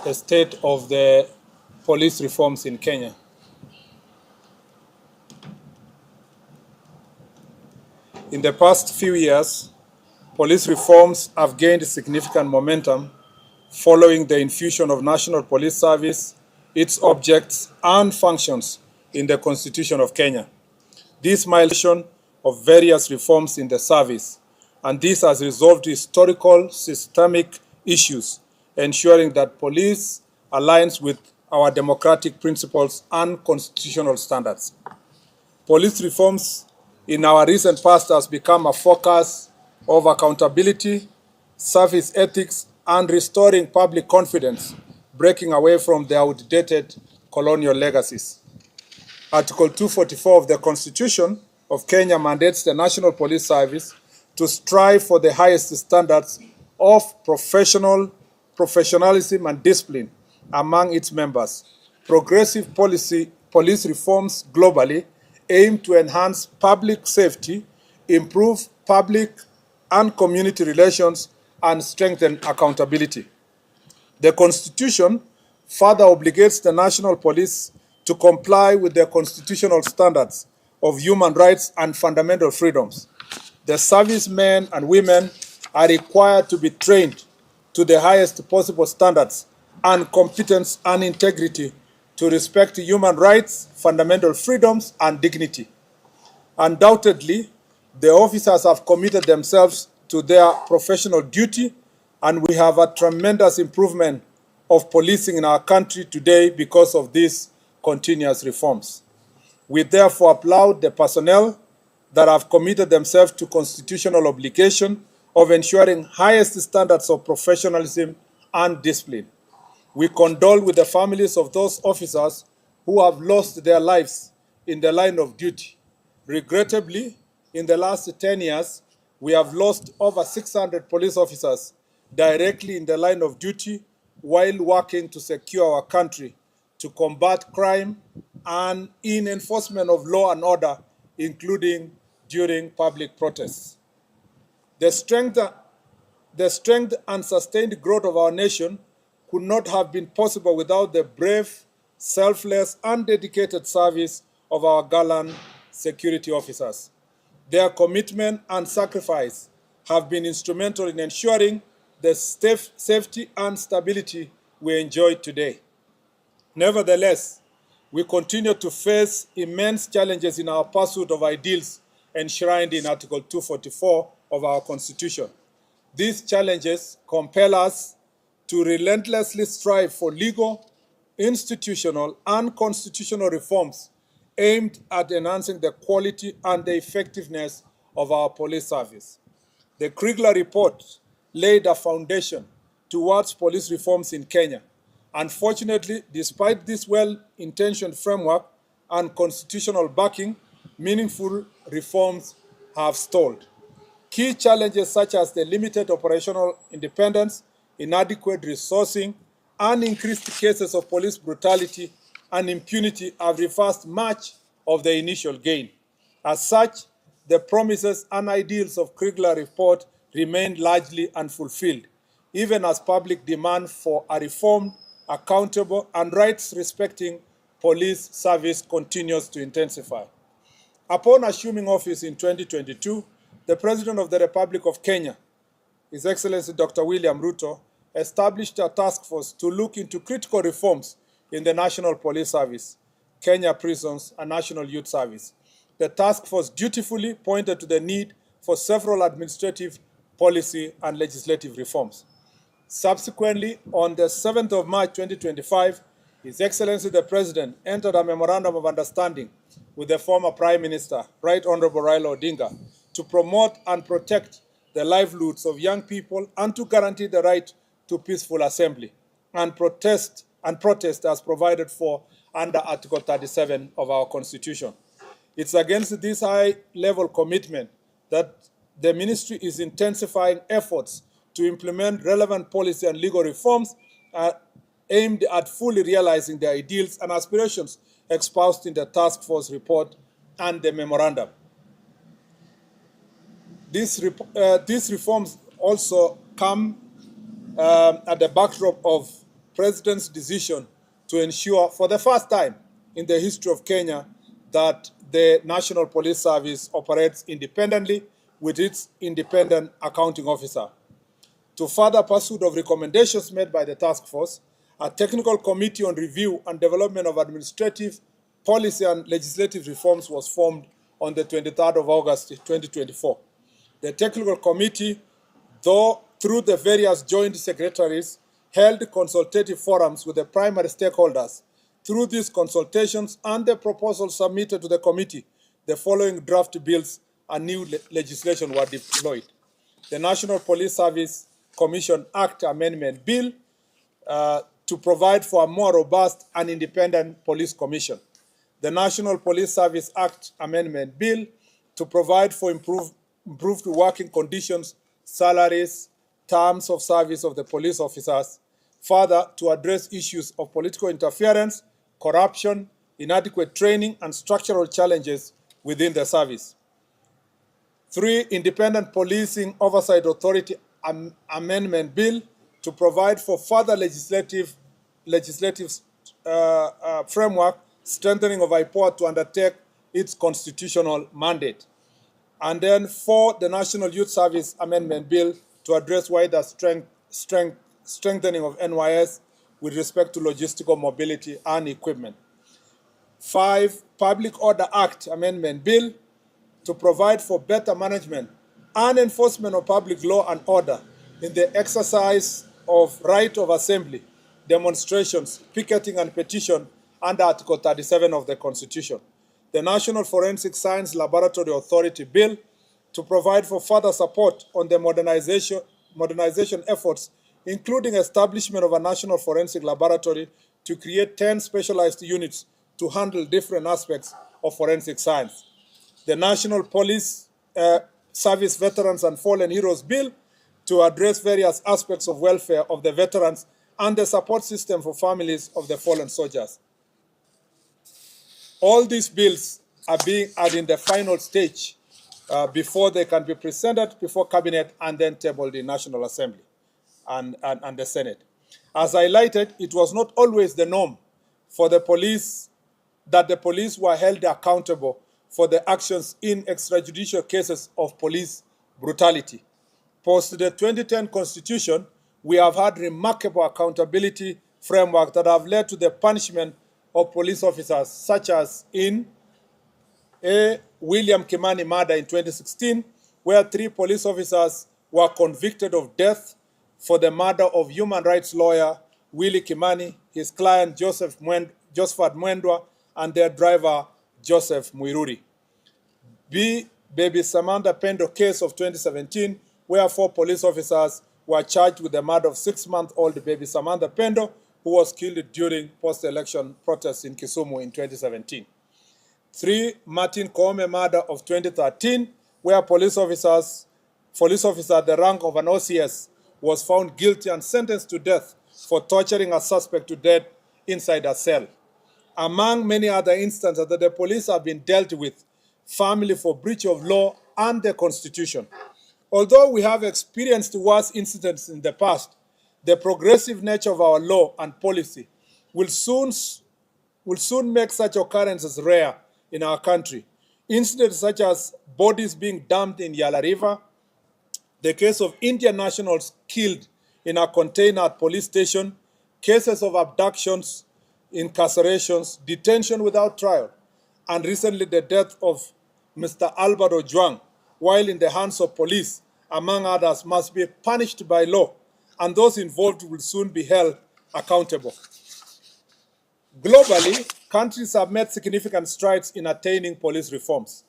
the state of the police reforms in Kenya. In the past few years, police reforms have gained significant momentum following the infusion of National Police Service, its objects and functions in the Constitution of Kenya. This milestone of various reforms in the service, and this has resolved historical systemic issues, ensuring that police aligns with our democratic principles and constitutional standards. Police reforms in our recent past has become a focus of accountability, service ethics, and restoring public confidence, breaking away from the outdated colonial legacies. Article 244 of the Constitution of Kenya mandates the National Police Service to strive for the highest standards of professionalism and discipline among its members. Progressive police reforms globally aim to enhance public safety, improve public and community relations, and strengthen accountability. The Constitution further obligates the National Police to comply with the constitutional standards of human rights and fundamental freedoms. The servicemen and women are required to be trained to the highest possible standards and competence and integrity to respect human rights, fundamental freedoms, and dignity. Undoubtedly, the officers have committed themselves to their professional duty, and we have a tremendous improvement of policing in our country today because of these continuous reforms. We therefore applaud the personnel that have committed themselves to constitutional obligation of ensuring highest standards of professionalism and discipline. We condole with the families of those officers who have lost their lives in the line of duty. Regrettably, in the last 10 years, we have lost over 600 police officers directly in the line of duty while working to secure our country, to combat crime, and in enforcement of law and order, including during public protests. The strength and sustained growth of our nation could not have been possible without the brave, selfless, and dedicated service of our gallant security officers. Their commitment and sacrifice have been instrumental in ensuring the safety and stability we enjoy today. Nevertheless, we continue to face immense challenges in our pursuit of ideals enshrined in Article 244 of our Constitution. These challenges compel us to relentlessly strive for legal, institutional, and constitutional reforms aimed at enhancing the quality and the effectiveness of our police service. The Kriegler report laid a foundation towards police reforms in Kenya. Unfortunately, despite this well-intentioned framework and constitutional backing, meaningful reforms have stalled. Key challenges such as the limited operational independence, inadequate resourcing, and increased cases of police brutality and impunity have reversed much of the initial gain. As such, the promises and ideals of Kriegler report remain largely unfulfilled, even as public demand for a reformed, accountable, and rights-respecting police service continues to intensify. Upon assuming office in 2022, the President of the Republic of Kenya, His Excellency Dr. William Ruto, established a task force to look into critical reforms in the National Police Service, Kenya Prisons, and National Youth Service. The task force dutifully pointed to the need for several administrative, policy, and legislative reforms. Subsequently, on the 7th of March 2025, His Excellency the President entered a memorandum of understanding with the former Prime Minister, Right Honorable Raila Odinga, to promote and protect the livelihoods of young people and to guarantee the right to peaceful assembly and protest as provided for under Article 37 of our Constitution. It's against this high-level commitment that the Ministry is intensifying efforts to implement relevant policy and legal reforms aimed at fully realizing the ideals and aspirations espoused in the task force report and the memorandum. These reforms also come at the backdrop of President's decision to ensure, for the first time in the history of Kenya, that the National Police Service operates independently with its independent accounting officer. To further pursuit of recommendations made by the task force, a technical committee on review and development of administrative, policy and legislative reforms was formed on the 23rd of August 2024. The technical committee, though through the various joint secretaries, held consultative forums with the primary stakeholders. Through these consultations and the proposals submitted to the committee, the following draft bills and new legislation were deployed. The National Police Service Commission Act Amendment Bill to provide for a more robust and independent police commission. The National Police Service Act Amendment Bill to provide for improved working conditions, salaries, terms of service of the police officers. Further, to address issues of political interference, corruption, inadequate training, and structural challenges within the service. 3, Independent Policing Oversight Authority Amendment Bill to provide for further legislative framework, strengthening of IPOA to undertake its constitutional mandate. And then 4, the National Youth Service Amendment Bill to address wider strengthening of NYS with respect to logistical mobility and equipment. 5, Public Order Act Amendment Bill to provide for better management and enforcement of public law and order in the exercise of right of assembly, demonstrations, picketing, and petition under Article 37 of the Constitution. The National Forensic Science Laboratory Authority Bill to provide for further support on the modernization efforts, including establishment of a National Forensic Laboratory to create 10 specialized units to handle different aspects of forensic science. The National Police Service Veterans and Fallen Heroes Bill to address various aspects of welfare of the veterans and the support system for families of the fallen soldiers. All these bills are in the final stage before they can be presented before Cabinet and then tabled in National Assembly and the Senate. As highlighted, it was not always the norm for the police that the police were held accountable for the actions in extrajudicial cases of police brutality. Post the 2010 Constitution, we have had remarkable accountability framework that have led to the punishment of police officers, such as in William Kimani murder in 2016, where 3 police officers were convicted of death for the murder of human rights lawyer Willie Kimani, his client Josephat Mwendwa, and their driver Joseph Muiruri. Baby Samantha Pendo case of 2017, where 4 police officers were charged with the murder of 6-month-old baby Samantha Pendo, who was killed during post-election protests in Kisumu in 2017. 3, Martin Koome murder of 2013, where police officer at the rank of an OCS was found guilty and sentenced to death for torturing a suspect to death inside a cell. Among many other instances that the police have been dealt with, family for breach of law and the Constitution. Although we have experienced worse incidents in the past, the progressive nature of our law and policy will soon make such occurrences rare in our country. Incidents such as bodies being dumped in Yala River, the case of Indian nationals killed in a container at police station, cases of abductions, incarcerations, detention without trial, and recently the death of Mr. Albert Ojwang, while in the hands of police, among others, must be punished by law, and those involved will soon be held accountable. Globally, countries have made significant strides in attaining police reforms.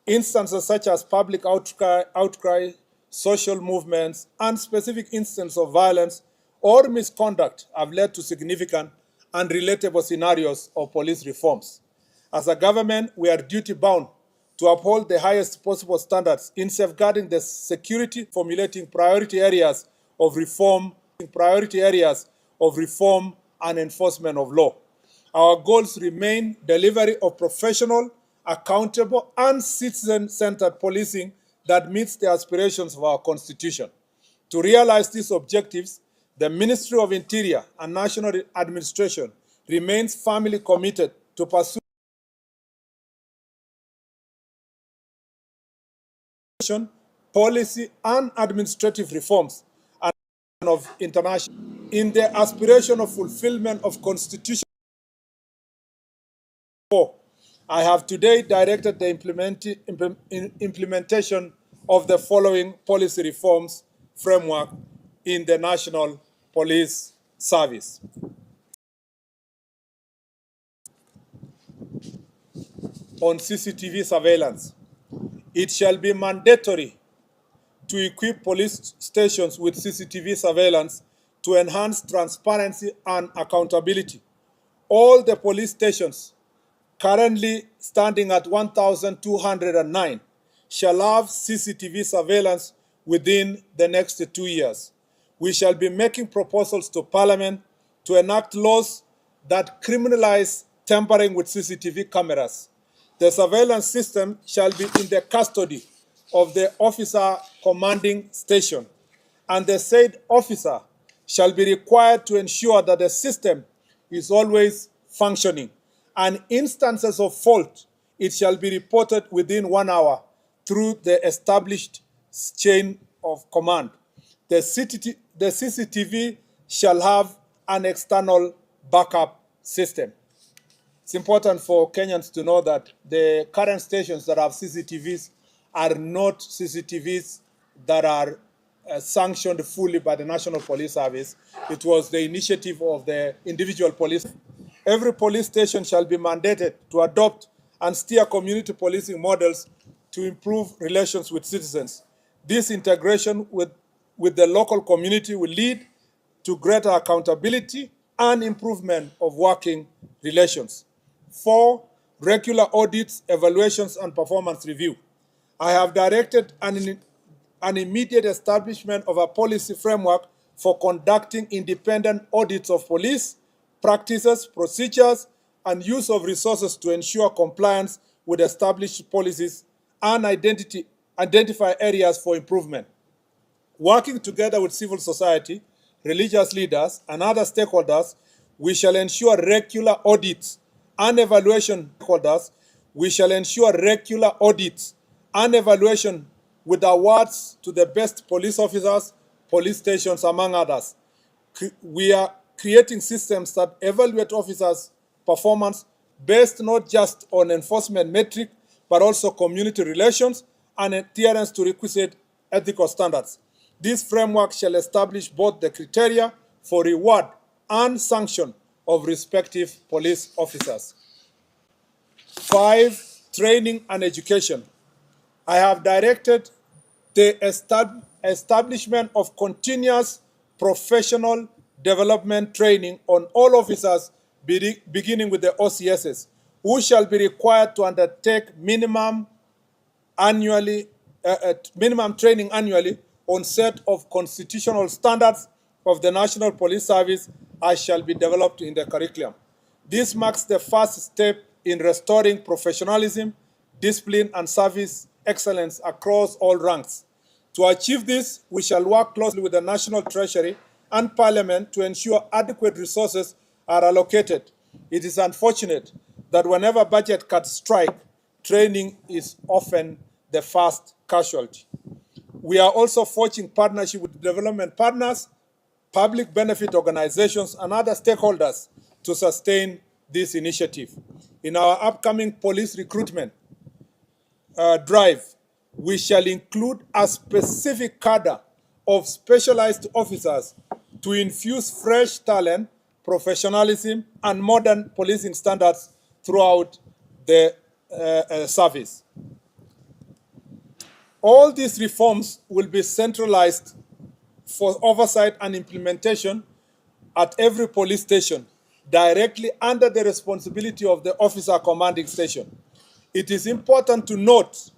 Instances such as public outcry, social movements, and specific instances of violence or misconduct have led to significant and relatable scenarios of police reforms. As a government, we are duty-bound to uphold the highest possible standards in safeguarding the security, formulating priority areas of reform and enforcement of law. Our goals remain delivery of professional, accountable, and citizen-centered policing that meets the aspirations of our Constitution. To realize these objectives, The Ministry of Interior and National Administration remains firmly committed to pursue policy and administrative reforms and of international in the aspiration of fulfillment of Constitution 4. I have today directed the implementation of the following policy reforms framework in the National Police Service. On CCTV surveillance, it shall be mandatory to equip police stations with CCTV surveillance to enhance transparency and accountability. All the police stations, currently standing at 1,209, shall have CCTV surveillance within the next 2 years. We shall be making proposals to Parliament to enact laws that criminalize tampering with CCTV cameras. The surveillance system shall be in the custody of the officer commanding station, and the said officer shall be required to ensure that the system is always functioning, and instances of fault, it shall be reported within 1 hour through the established chain of command. The CCTV shall have an external backup system. It's important for Kenyans to know that the current stations that have CCTVs are not CCTVs that are sanctioned fully by the National Police Service. It was the initiative of the individual police. Every police station shall be mandated to adopt and steer community policing models to improve relations with citizens. This integration with the local community will lead to greater accountability and improvement of working relations. 4, regular audits, evaluations, and performance review. I have directed an immediate establishment of a policy framework for conducting independent audits of police practices, procedures, and use of resources to ensure compliance with established policies and identify areas for improvement. Working together with civil society, religious leaders, and other stakeholders, we shall ensure regular audits and evaluation. We shall ensure regular audits and evaluation with awards to the best police officers, police stations, among others. We are creating systems that evaluate officers' performance based not just on enforcement metric, but also community relations and adherence to requisite ethical standards. This framework shall establish both the criteria for reward and sanction of respective police officers. 5, training and education. I have directed the establishment of continuous professional development training on all officers beginning with the OCSs, who shall be required to undertake minimum training annually on set of constitutional standards of the National Police Service as shall be developed in the curriculum. This marks the first step in restoring professionalism, discipline, and service excellence across all ranks. To achieve this, we shall work closely with the National Treasury and Parliament to ensure adequate resources are allocated. It is unfortunate that whenever budget cuts strike, training is often the first casualty. We are also forging partnership with development partners, public benefit organizations, and other stakeholders to sustain this initiative. In our upcoming police recruitment drive, we shall include a specific cadre of specialized officers to infuse fresh talent, professionalism, and modern policing standards throughout the service. All these reforms will be centralized for oversight and implementation at every police station, directly under the responsibility of the officer commanding station. It is important to note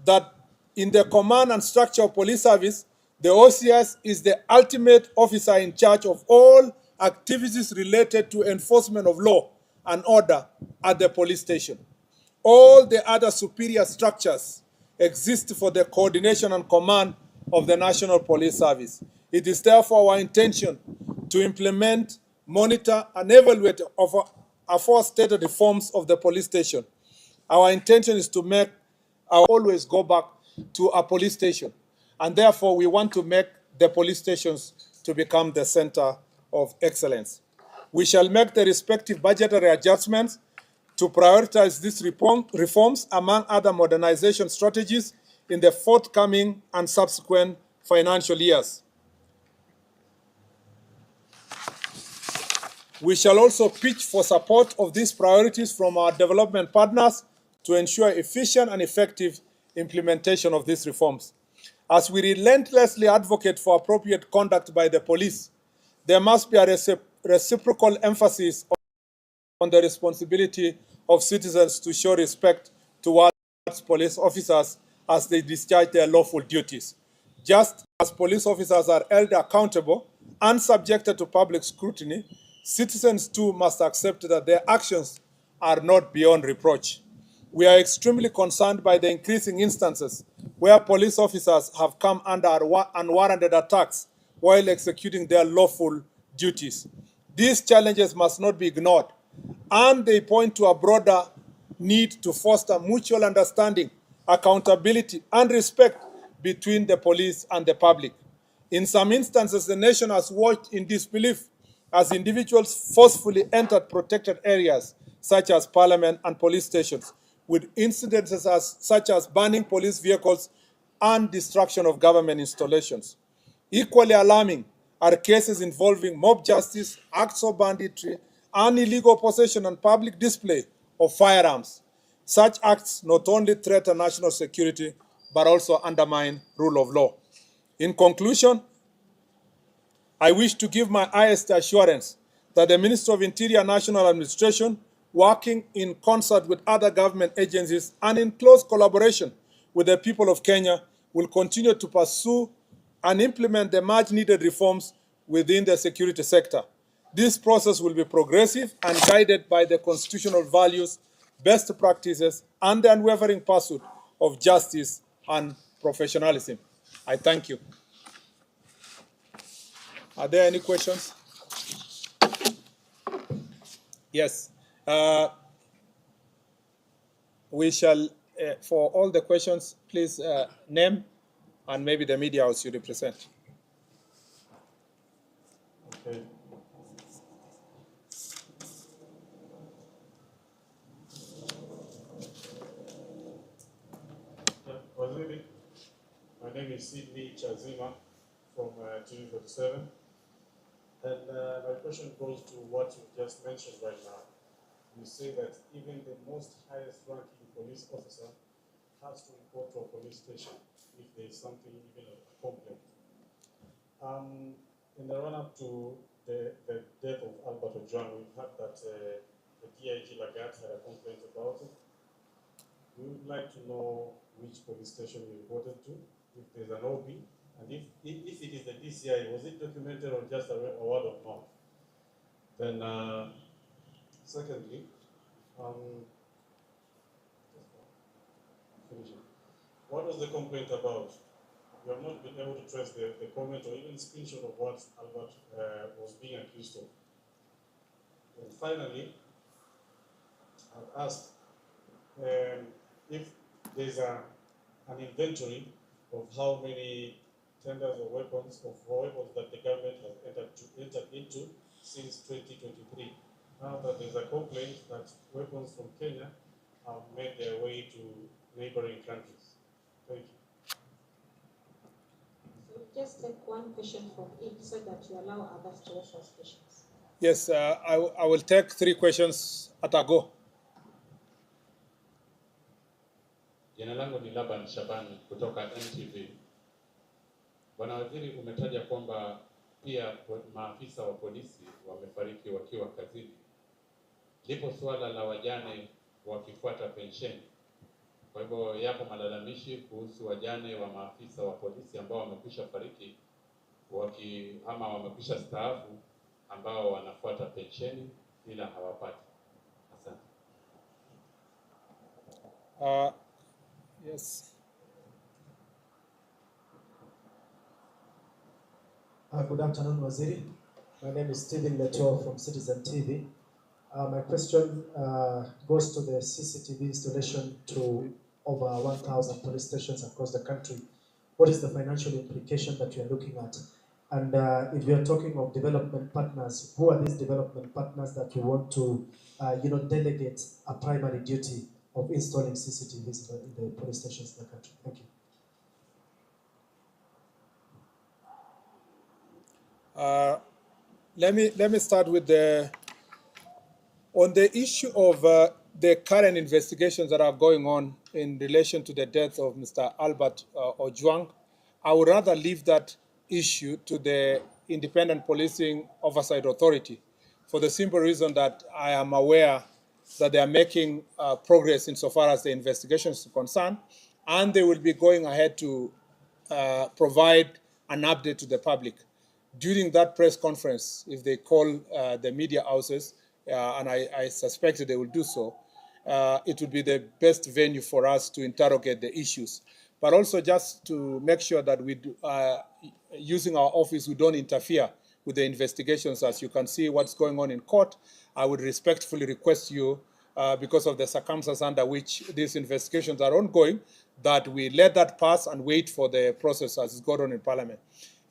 that in the command and structure of police service, the OCS is the ultimate officer in charge of all activities related to enforcement of law and order at the police station. All the other superior structures exist for the coordination and command of the National Police Service. It is therefore our intention to implement, monitor, and evaluate of aforementioned reforms of the police station. Our intention is to make our always go back to a police station, and therefore we want to make the police stations to become the center of excellence. We shall make the respective budgetary adjustments to prioritize these reforms among other modernization strategies in the forthcoming and subsequent financial years. We shall also pitch for support of these priorities from our development partners to ensure efficient and effective implementation of these reforms. As we relentlessly advocate for appropriate conduct by the police, there must be a reciprocal emphasis on the responsibility of citizens to show respect towards police officers as they discharge their lawful duties. Just as police officers are held accountable and subjected to public scrutiny, citizens too must accept that their actions are not beyond reproach. We are extremely concerned by the increasing instances where police officers have come under unwarranted attacks while executing their lawful duties. These challenges must not be ignored, and they point to a broader need to foster mutual understanding, accountability, and respect between the police and the public. In some instances, the nation has watched in disbelief as individuals forcefully entered protected areas such as parliament and police stations, with incidences such as burning police vehicles and destruction of government installations. Equally alarming are cases involving mob justice, acts of banditry, and illegal possession and public display of firearms. Such acts not only threaten national security, but also undermine rule of law. In conclusion, I wish to give my highest assurance that the Ministry of Interior and National Administration, working in concert with other government agencies and in close collaboration with the people of Kenya, will continue to pursue and implement the much-needed reforms within the security sector. This process will be progressive and guided by the constitutional values, best practices, and the unwavering pursuit of justice and professionalism. I thank you. Are there any questions? Yes. We shall, for all the questions, please name and maybe the media house you represent. Okay. My name is Sidney Chazima from TV47. And my question goes to what you just mentioned right now. You say that even the most highest ranking police officer has to report to a police station if there is something, even a complaint. In the run-up to the death of Albert Ojwang, we've heard that the DIG Lagat had a complaint about it. We would like to know which police station you reported to, if there's an OB, and if it is the DCI, was it documented or just a word of mouth? Then, secondly, what was the complaint about? You have not been able to trace the comment or even screenshot of what Albert was being accused of. And finally, I've asked if there's an inventory of how many tenders of weapons that the government has entered into since 2023. Now that there's a complaint that weapons from Kenya have made their way to neighboring countries. Thank you. So just take one question from each so that you allow others to ask questions. Yes, I will take 3 questions at a go. Jina langu ni Laban Shabani kutoka NTV. Bwana Waziri, umetaja kwamba pia maafisa wa polisi wamefariki wakiwa kazini. Lipo suala la wajane wakifuata pensheni. Kwa hivyo yapo malalamishi kuhusu wajane wa maafisa wa polisi ambao wamekwisha fariki ama wamekwisha staafu ambao wanafuata pensheni ila hawapati. Asante. Yes. Good afternoon, Waziri. My name is Stephen Leto from Citizen TV. My question goes to the CCTV installation to over 1,000 police stations across the country. What is the financial implication that you are looking at? And if you are talking of development partners, who are these development partners that you want to, delegate a primary duty of installing CCTVs in the police stations in the country? Thank you. Let me start with on the issue of the current investigations that are going on in relation to the death of Mr. Albert Ojwang. I would rather leave that issue to the Independent Policing Oversight Authority, for the simple reason that I am aware that they are making progress insofar as the investigation is concerned, and they will be going ahead to provide an update to the public. During that press conference, if they call the media houses, and I suspect they will do so, it would be the best venue for us to interrogate the issues. But also just to make sure that we do, using our office, we don't interfere with the investigations. As you can see what's going on in court, I would respectfully request you, because of the circumstances under which these investigations are ongoing, that we let that pass and wait for the process as it's going on in Parliament.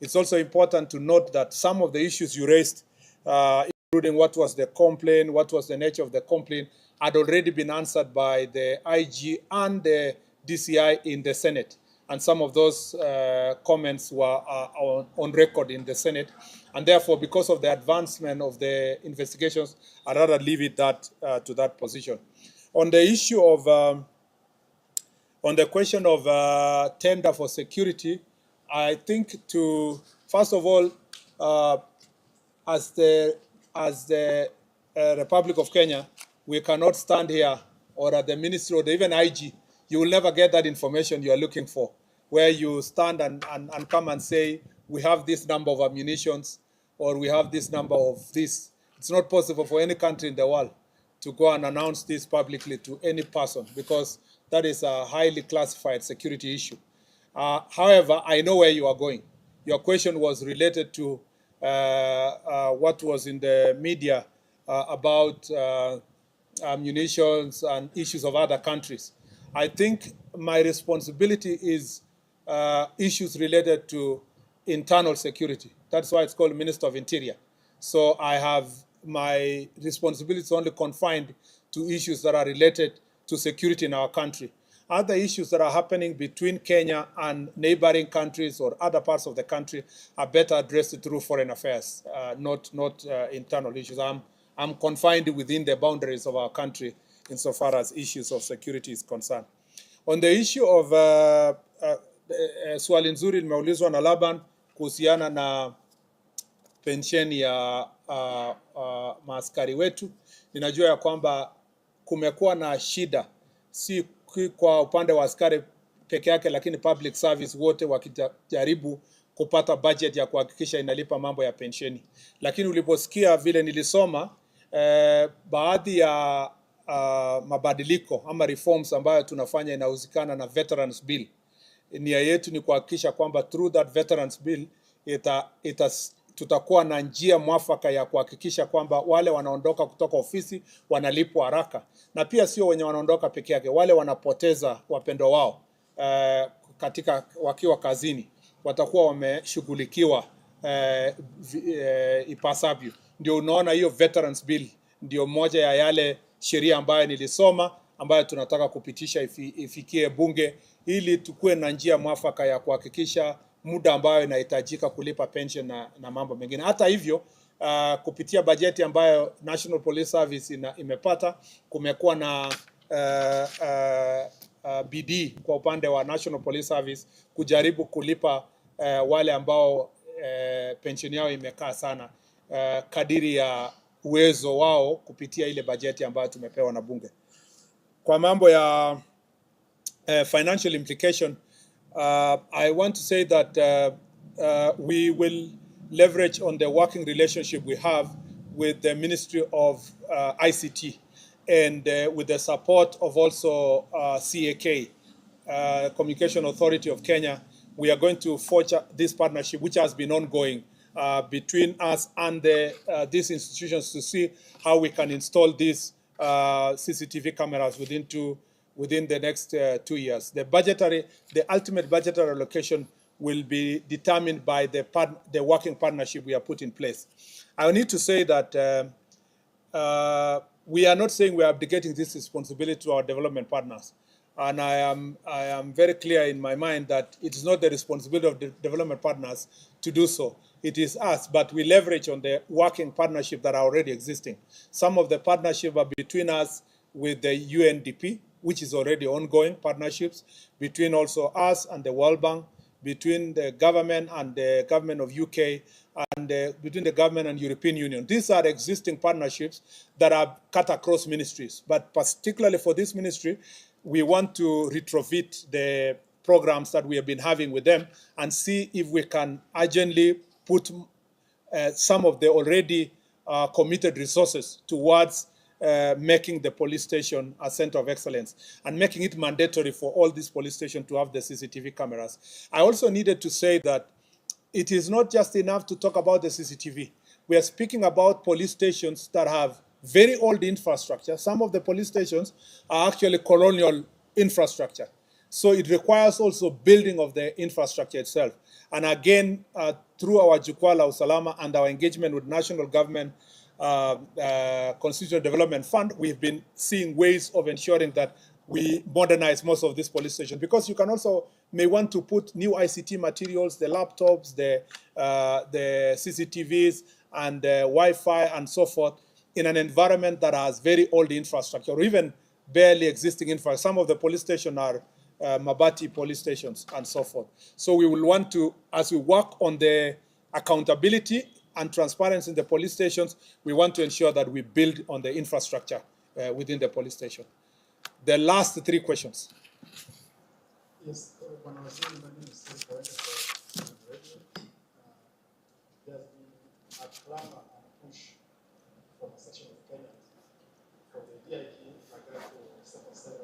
It's also important to note that some of the issues you raised, including what was the complaint, what was the nature of the complaint, had already been answered by the IG and the DCI in the Senate. And some of those comments were on record in the Senate. And therefore, because of the advancement of the investigations, I'd rather leave it to that position. On the issue of, on the question of tender for security, I think first of all, as the Republic of Kenya, we cannot stand here or at the ministry or even IG. You will never get that information you are looking for, where you stand and come and say, we have this number of ammunitions or we have this number of this. It's not possible for any country in the world to go and announce this publicly to any person, because that is a highly classified security issue. However, I know where you are going. Your question was related to what was in the media about munitions and issues of other countries. I think my responsibility is issues related to internal security. That's why it's called Minister of Interior. So I have my responsibilities only confined to issues that are related to security in our country. Other issues that are happening between Kenya and neighboring countries or other parts of the country are better addressed through foreign affairs, not internal issues. I'm confined within the boundaries of our country insofar as issues of security is concerned. On the issue of swali nzuri limeulizwa na Laban kuhusiana na pensheni ya maaskari wetu. Ninajua ya kwamba kumekuwa na shida, si kwa upande wa askari peke yake, lakini public service wote wakijaribu kupata budget ya kuhakikisha inalipa mambo ya pensheni. Lakini uliposikia vile nilisoma, baadhi ya mabadiliko ama reforms ambayo tunafanya inahusikana na Veterans Bill. Nia yetu ni kuhakikisha kwamba through that Veterans Bill tutakuwa na njia mwafaka ya kuhakikisha kwamba wale wanaondoka kutoka ofisi wanalipwa haraka, na pia sio wenye wanaondoka peke yake, wale wanapoteza wapendo wao katika wakiwa kazini watakuwa wameshughulikiwa ipasavyo. Ndio unaona hiyo Veterans Bill ndio moja ya yale sheria ambayo nilisoma ambayo tunataka kupitisha ifikie bunge, ili tukue na njia mwafaka ya kuhakikisha muda ambayo inahitajika kulipa pension na mambo mengine. Hata hivyo, kupitia bajeti ambayo National Police Service imepata, kumekuwa na bidii kwa upande wa National Police Service kujaribu kulipa wale ambao pension yao imekaa sana kadiri ya uwezo wao kupitia ile bajeti ambayo tumepewa na bunge. Kwa mambo ya financial implication, I want to say that we will leverage on the working relationship we have with the Ministry of ICT and with the support of also CAK, Communication Authority of Kenya. We are going to forge this partnership, which has been ongoing between us and these institutions to see how we can install these CCTV cameras within the next 2 years. The ultimate budgetary allocation will be determined by the working partnership we have put in place. I need to say that we are not saying we are abdicating this responsibility to our development partners. And I am very clear in my mind that it is not the responsibility of the development partners to do so. It is us, but we leverage on the working partnership that are already existing. Some of the partnership are between us with the UNDP, which is already ongoing partnerships, between also us and the World Bank, between the government and the government of UK, and between the government and European Union. These are existing partnerships that are cut across ministries. But particularly for this ministry, we want to retrofit the programs that we have been having with them and see if we can urgently put some of the already committed resources towards making the police station a center of excellence and making it mandatory for all these police stations to have the CCTV cameras. I also needed to say that it is not just enough to talk about the CCTV. We are speaking about police stations that have very old infrastructure. Some of the police stations are actually colonial infrastructure. So it requires also building of the infrastructure itself. And again, through our Jukwaa la Usalama and our engagement with national government Constitutional Development Fund, we've been seeing ways of ensuring that we modernize most of these police stations, because you can also may want to put new ICT materials, the laptops, the CCTVs, and the Wi-Fi and so forth in an environment that has very old infrastructure or even barely existing infrastructure. Some of the police stations are Mabati police stations and so forth. So we will want to, as we work on the accountability and transparency in the police stations, we want to ensure that we build on the infrastructure within the police station. The last three questions. Yes, when I was in the ministry for radio, there's been a clamor and push from a section of Kenyans for the DIG to 77.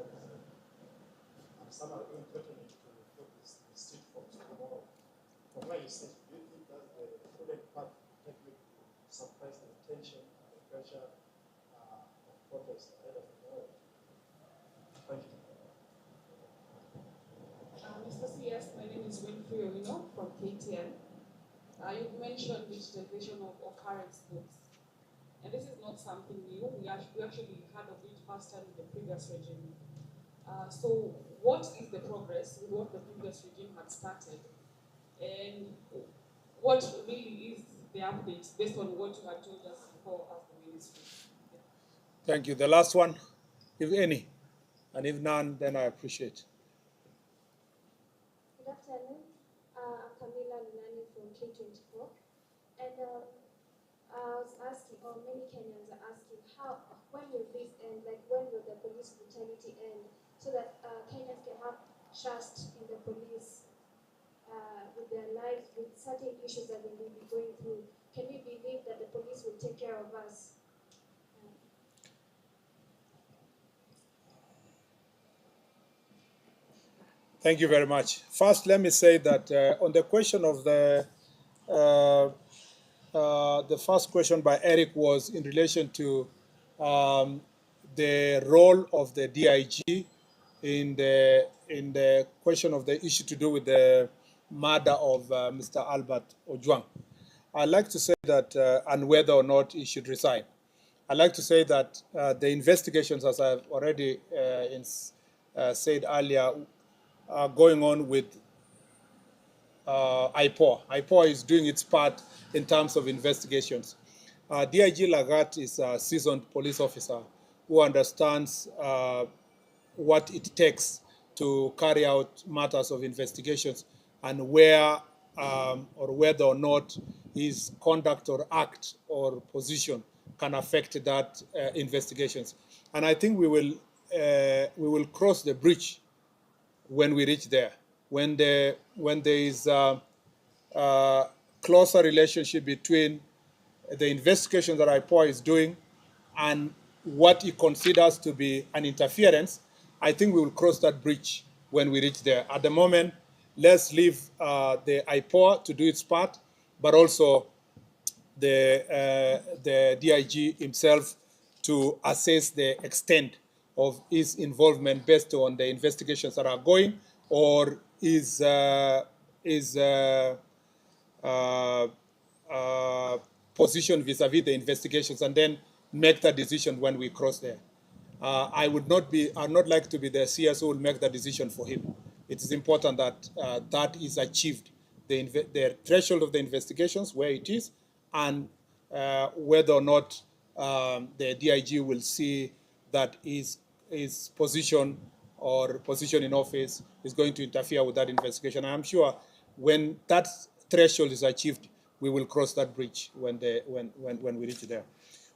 And some are even threatening to put the street forms tomorrow. From where you sit, do you think that's the prudent path to take you to suppress the tension and the pressure of protest ahead of tomorrow? Thank you. Mr. CS, my name is Winfrey Owino from KTN. You mentioned digitalization of occurrence books. And this is not something new. We actually heard of it faster in the previous regime. So what is the progress with what the previous regime had started? And what really is the update based on what you had told us before as the ministry? Thank you. The last one, if any, and if none, then I appreciate. Good afternoon. I'm Camila Lunani from K24. And I was asking, or many Kenyans are asking, when will this end? Like, when will the police brutality end? So that Kenyans can have trust in the police with their lives, with certain issues that they may be going through. Can we believe that the police will take care of us? Thank you very much. First, let me say that on the question of the first question by Eric was in relation to the role of the DIG in the question of the issue to do with the murder of Mr. Albert Ojwang. I'd like to say that, and whether or not he should resign. I'd like to say that the investigations, as I've already said earlier, are going on with IPOA. IPOA is doing its part in terms of investigations. DIG Lagat is a seasoned police officer who understands what it takes to carry out matters of investigations and where or whether or not his conduct or act or position can affect that investigations. And I think we will cross the bridge when we reach there. When there is a closer relationship between the investigation that IPOA is doing and what he considers to be an interference, I think we will cross that bridge when we reach there. At the moment, let's leave the IPOA to do its part, but also the DIG himself to assess the extent of his involvement based on the investigations that are going, or his position vis-a-vis the investigations, and then make that decision when we cross there. I would not like to be the CS who will make the decision for him. It is important that that is achieved, the threshold of the investigations, where it is, and whether or not the DIG will see that his position or position in office is going to interfere with that investigation. I'm sure when that threshold is achieved, we will cross that bridge when we reach there.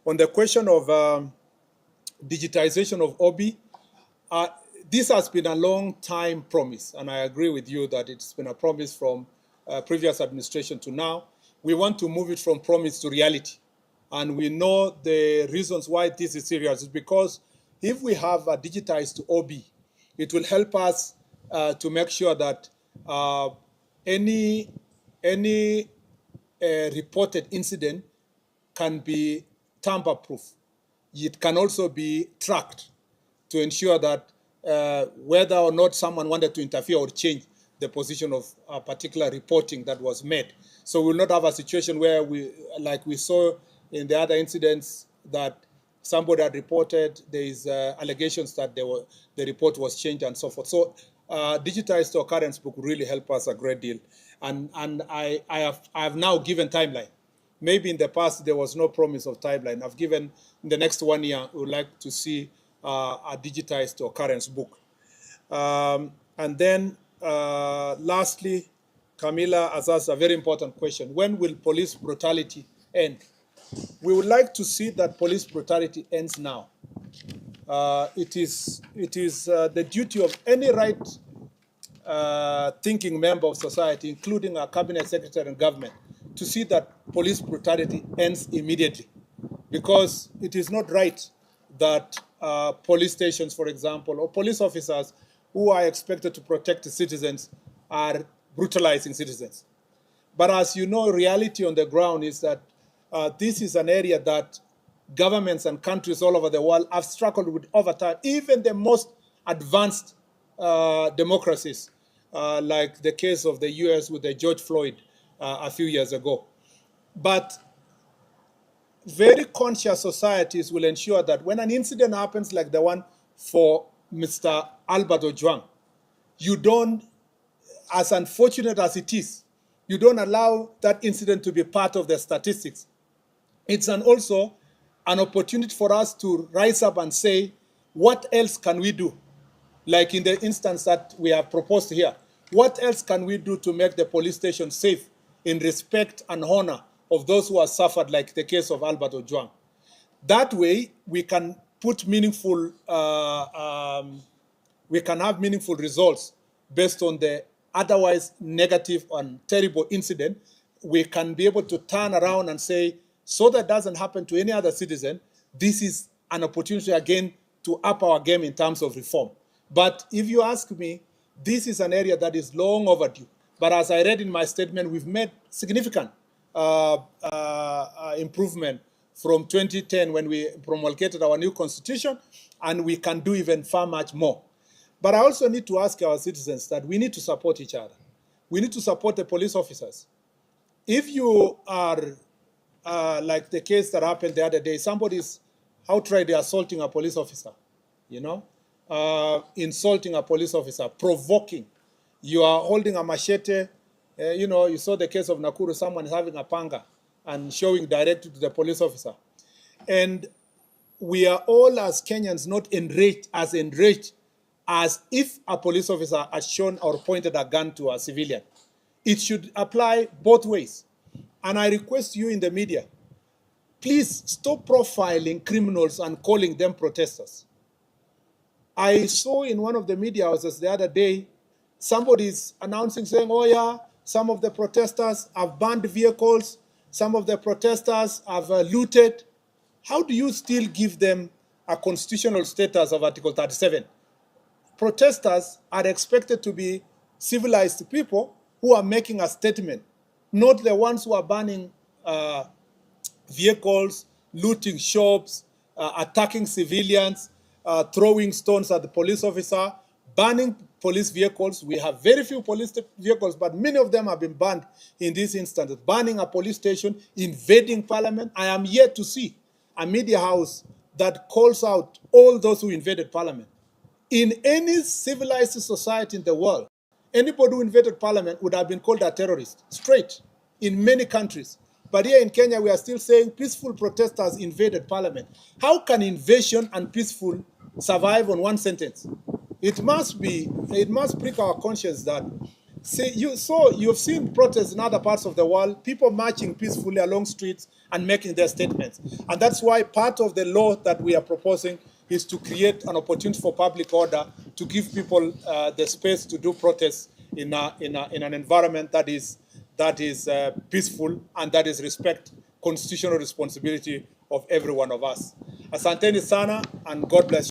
On the question of digitization of OBI, this has been a long time promise, and I agree with you that it's been a promise from previous administration to now. We want to move it from promise to reality. And we know the reasons why this is serious is because if we have a digitized OBI, it will help us to make sure that any reported incident can be tamper-proof. It can also be tracked to ensure that whether or not someone wanted to interfere or change the position of a particular reporting that was made. So we'll not have a situation where like we saw in the other incidents, that somebody had reported, there is allegations that the report was changed and so forth. So digitized occurrence book will really help us a great deal. And I have now given timeline. Maybe in the past there was no promise of timeline. I've given in the next 1 year, we would like to see a digitized occurrence book. And then lastly, Camilla has asked a very important question. When will police brutality end? We would like to see that police brutality ends now. It is the duty of any right-thinking member of society, including our cabinet secretary and government, to see that police brutality ends immediately. Because it is not right that police stations, for example, or police officers who are expected to protect the citizens are brutalizing citizens. But as you know, reality on the ground is that this is an area that governments and countries all over the world have struggled with over time. Even the most advanced democracies, like the case of the US with the George Floyd a few years ago. But very conscious societies will ensure that when an incident happens like the one for Mr. Albert Ojwang, you don't, as unfortunate as it is, you don't allow that incident to be part of the statistics. It's also an opportunity for us to rise up and say, what else can we do? Like in the instance that we have proposed here, what else can we do to make the police station safe in respect and honor of those who have suffered, like the case of Albert Ojwang? That way, we can put meaningful, we can have meaningful results based on the otherwise negative and terrible incident. We can be able to turn around and say, so that doesn't happen to any other citizen, this is an opportunity again to up our game in terms of reform. But if you ask me, this is an area that is long overdue. But as I read in my statement, we've made significant improvement from 2010 when we promulgated our new constitution, and we can do even far much more. But I also need to ask our citizens that we need to support each other. We need to support the police officers. If you are, like the case that happened the other day, somebody's outrightly assaulting a police officer, insulting a police officer, provoking. You are holding a machete. You saw the case of Nakuru, someone having a panga and showing directly to the police officer. And we are all as Kenyans not enraged as if a police officer has shown or pointed a gun to a civilian. It should apply both ways. And I request you in the media, please stop profiling criminals and calling them protesters. I saw in one of the media houses the other day, somebody's announcing, saying, oh yeah, some of the protesters have burned vehicles, some of the protesters have looted. How do you still give them a constitutional status of Article 37? Protesters are expected to be civilized people who are making a statement, not the ones who are burning vehicles, looting shops, attacking civilians, throwing stones at the police officer, burning police vehicles. We have very few police vehicles, but many of them have been burned in this instance. Burning a police station, invading parliament. I am yet to see a media house that calls out all those who invaded parliament. In any civilized society in the world, anybody who invaded parliament would have been called a terrorist, straight, in many countries. But here in Kenya, we are still saying peaceful protesters invaded parliament. How can invasion and peaceful survive on one sentence? It must prick our conscience that, you've seen protests in other parts of the world, people marching peacefully along streets and making their statements. And that's why part of the law that we are proposing is to create an opportunity for public order to give people the space to do protests in an environment that is peaceful and that is respect constitutional responsibility of every one of us. Asanteni sana and God bless you.